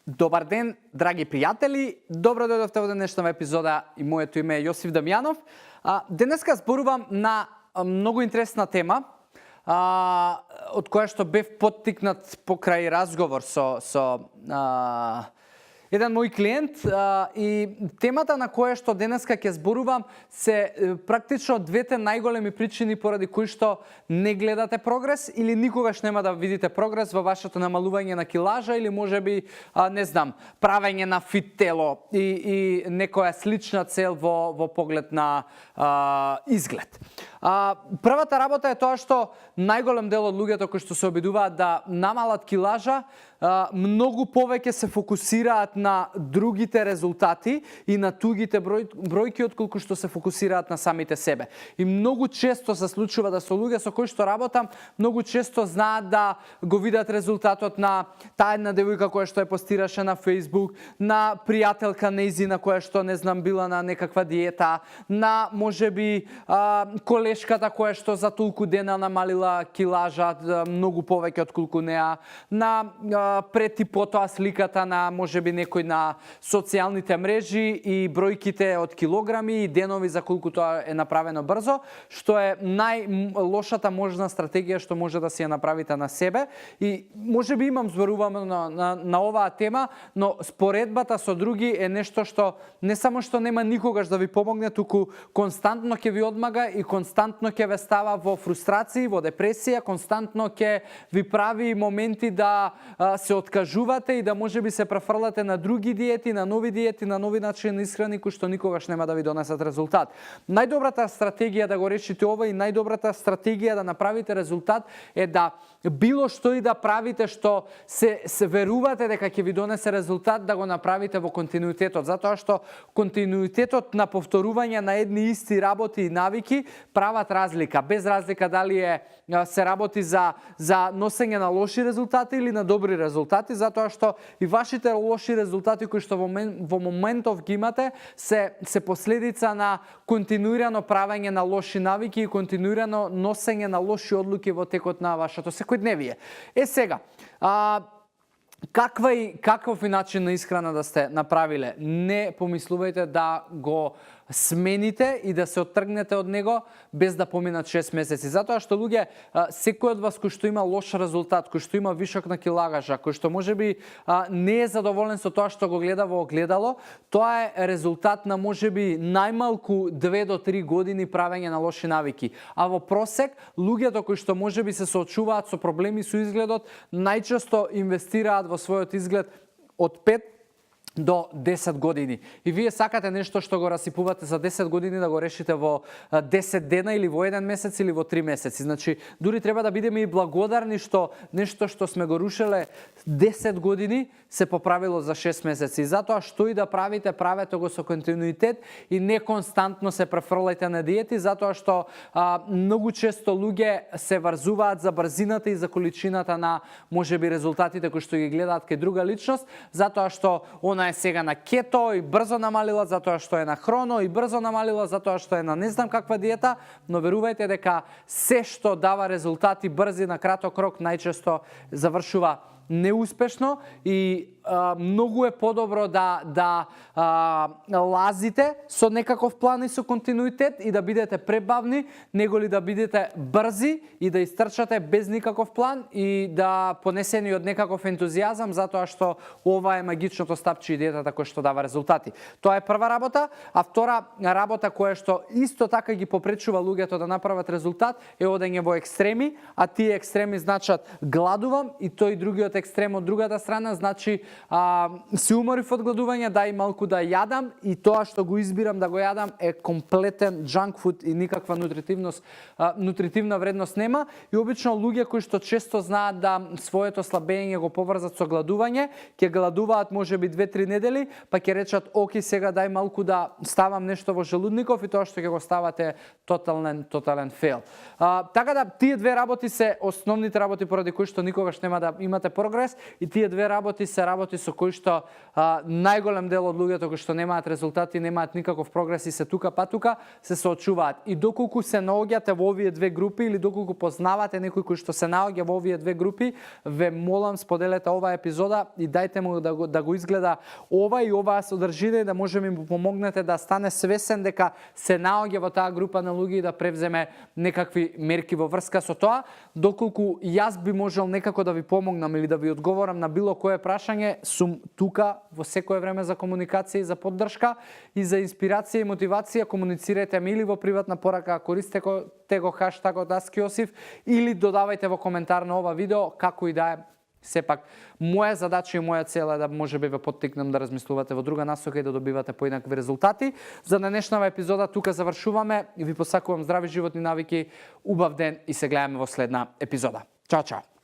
Добар ден, драги пријатели. Добро дојдовте во денешната епизода и моето име е Јосиф Дамјанов. Денеска зборувам на многу интересна тема, од која што бев поттикнат покрај разговор со еден мој клиент, и темата на која што денеска ќе зборувам се практично двете најголеми причини поради кои што не гледате прогрес или никогаш нема да видите прогрес во вашето намалување на килажа или можеби не знам, правење на фит тело и некоја слична цел во поглед на изглед. Првата работа е тоа што најголем дел од луѓето кои што се обидуваат да намалат килажа многу повеќе се фокусираат на другите резултати и на тугите бројки отколку што се фокусираат на самите себе. И многу често се случува да со луѓе со кои што работам, многу често знаат да го видат резултатот на таа една девојка која што ја постираше на Facebook, на пријателка нејзина која што не знам била на некаква диета, на можеби колешката која што за толку дена намалила килажа многу повеќе отколку неа, на пред и потоа сликата на можеби некој на социјалните мрежи и бројките од килограми и денови за колку тоа е направено брзо, што е најлошата можна стратегија што може да си ја направите на себе. И можеби имам зборуваме на оваа тема, но споредбата со други е нешто што не само што нема никогаш да ви помогне, туку константно ќе ви одмага и константно ќе ве става во фрустрации, во депресија, константно ќе ви прави моменти да се откажувате и да можеби се префрлате на други диети, на нови начини на исхрани кои што никогаш нема да ви донесат резултат. Најдобрата стратегија да го решите ова и најдобрата стратегија да направите резултат е да било што и да правите што се верувате дека ќе ви донесе резултат, да го направите во континуитетот, затоа што континуитетот на повторување на едни исти работи и навики прават разлика, без разлика дали се работи за носење на лоши резултати или на добри резултати, затоа што и вашите лоши резултати кои што во моментов ги имате се последица на континуирано правење на лоши навики и континуирано носење на лоши одлуки во текот на вашето секојдневие. Сега, каков начин на исхрана да сте направиле? Не помислувајте да го смените и да се оттргнете од него без да поминат 6 месеци. Затоа што луѓе, секој од вас кој што има лош резултат, кој што има вишок на килогажа, кој што можеби не е задоволен со тоа што го гледа во огледало, тоа е резултат на можеби најмалку 2 до 3 години правење на лоши навики. А во просек, луѓето кои што можеби се соочуваат со проблеми со изгледот, најчесто инвестираат во својот изглед од 5 до 10 години. И вие сакате нешто што го расипувате за 10 години да го решите во 10 дена или во 1 месец или во 3 месеци. Значи, дури треба да бидеме и благодарни што нешто што сме го рушеле 10 години се поправило за 6 месеци. И затоа што и да правите, правете го со континуитет и не константно се префрлајте на диети, затоа што многу често луѓе се врзуваат за брзината и за количината на можеби резултатите кои што ги гледаат кај друга личност, затоа што она е сега на кето и брзо намалила затоа што е на хроно и брзо намалила затоа што е на не знам каква диета, но верувајте дека се што дава резултати брзи на краток рок најчесто завршува неуспешно и многу е подобро да лазите со некаков план и со континуитет и да бидете пребавни, него ли да бидете брзи и да истрчате без никаков план и да понесени од некаков ентузијазам, затоа што ова е магичното стапче и диетата која што дава резултати. Тоа е прва работа, а втора работа која што исто така ги попречува луѓето да направат резултат е одење во екстреми, а тие екстреми значат гладувам и тој другиот екстрем од другата страна значи се уморив од гладување, дај малку да јадам и тоа што го избирам да го јадам е комплетен junk food и никаква нутритивна вредност нема. И обично луѓе кои што често знаат да своето слабење го поврзат со гладување, ќе гладуваат можеби 2-3 недели, па ќе речат оки сега дај малку да ставам нешто во желудников и тоа што ќе го ставате тотален фейл. Така да тие две работи се основните работи поради кои што никогаш нема да имате прогрес и тие две работи се работи работи со кои што најголем дел од луѓето кои што немаат резултати, немаат никаков прогрес и се тука па тука, се соочуваат. И доколку се наоѓате во овие две групи или доколку познавате некој кој што се наоѓа во овие две групи, ве молам споделете оваа епизода и дајте му да го изгледа ова и оваа содржина и да може ми помогнете да стане свесен дека се наоѓа во таа група на луѓе и да превземе некакви мерки во врска со тоа. Доколку јас би можел некако да ви помогнам или да ви одговорам на било кое прашање, сум тука во секое време за комуникација и за поддршка и за инспирација и мотивација. Комуницирайте ми или во приватна порака, користете го хаштагот #AskJosif или додавајте во коментар на ова видео, како и да е. Сепак, моја задача и моја цел е да можеби ве поттикнам да размислувате во друга насока и да добивате поинакви резултати. За денешнава епизода тука завршуваме и ви посакувам здрави животни навики, убав ден и се гледаме во следна епизода. Чао, чао!